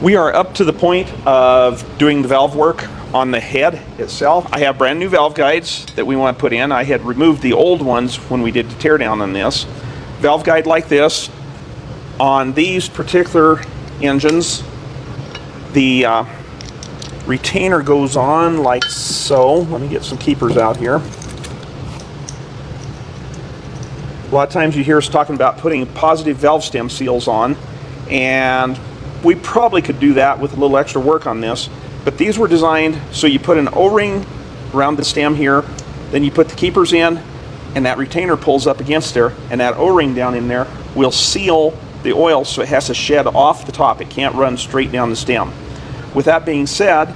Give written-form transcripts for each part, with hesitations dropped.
We are up to the point of doing the valve work on the head itself. I have brand new valve guides that we want to put in. I had removed the old ones when we did the teardown on this. Valve guide like this. On these particular engines, the retainer goes on like so. Let me get some keepers out here. A lot of times you hear us talking about putting positive valve stem seals on, and we probably could do that with a little extra work on this, but these were designed so you put an O-ring around the stem here, then you put the keepers in, and that retainer pulls up against there, and that O-ring down in there will seal the oil so it has to shed off the top. It can't run straight down the stem. With that being said,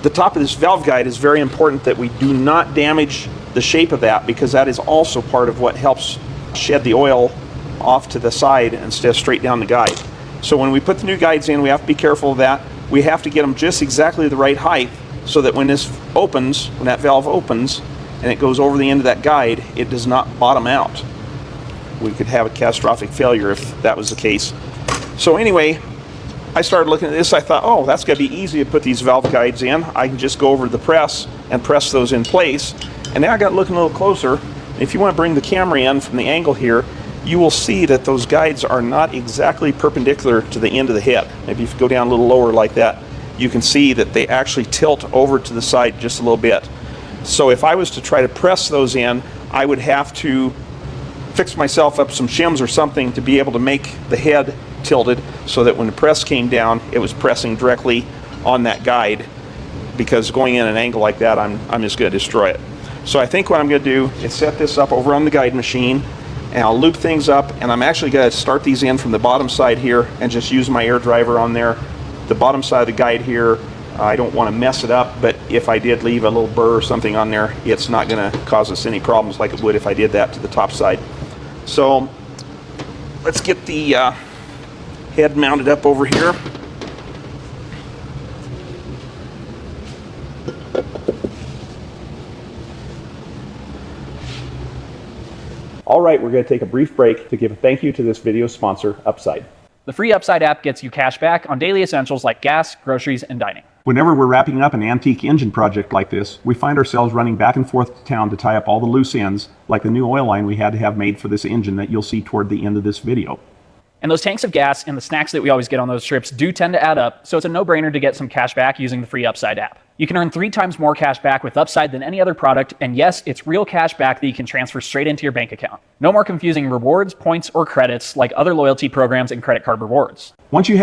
the top of this valve guide is very important that we do not damage the shape of that, because that is also part of what helps shed the oil off to the side instead of straight down the guide. So when we put the new guides in, we have to be careful of that. We have to get them just exactly the right height so that when this opens, when that valve opens and it goes over the end of that guide, it does not bottom out. We could have a catastrophic failure if that was the case. So anyway, I started looking at this. I thought, oh, that's going to be easy to put these valve guides in. I can just go over to the press and press those in place. And now I got looking a little closer. If you want to bring the camera in from the angle here, you will see that those guides are not exactly perpendicular to the end of the head. Maybe if you go down a little lower like that, you can see that they actually tilt over to the side just a little bit. So if I was to try to press those in, I would have to fix myself up some shims or something to be able to make the head tilted so that when the press came down, it was pressing directly on that guide, because going in an angle like that, I'm just going to destroy it. So I think what I'm going to do is set this up over on the guide machine, and I'll loop things up, and I'm actually going to start these in from the bottom side here and just use my air driver on there. The bottom side of the guide here, I don't want to mess it up, but if I did leave a little burr or something on there, it's not going to cause us any problems like it would if I did that to the top side. So let's get the head mounted up over here. All right, we're going to take a brief break to give a thank you to this video sponsor, Upside. The free Upside app gets you cash back on daily essentials like gas, groceries, and dining. Whenever we're wrapping up an antique engine project like this, we find ourselves running back and forth to town to tie up all the loose ends, like the new oil line we had to have made for this engine that you'll see toward the end of this video. And those tanks of gas and the snacks that we always get on those trips do tend to add up, so it's a no-brainer to get some cash back using the free Upside app. You can earn 3 times more cash back with Upside than any other product, and yes, it's real cash back that you can transfer straight into your bank account. No more confusing rewards, points, or credits like other loyalty programs and credit card rewards. Once you have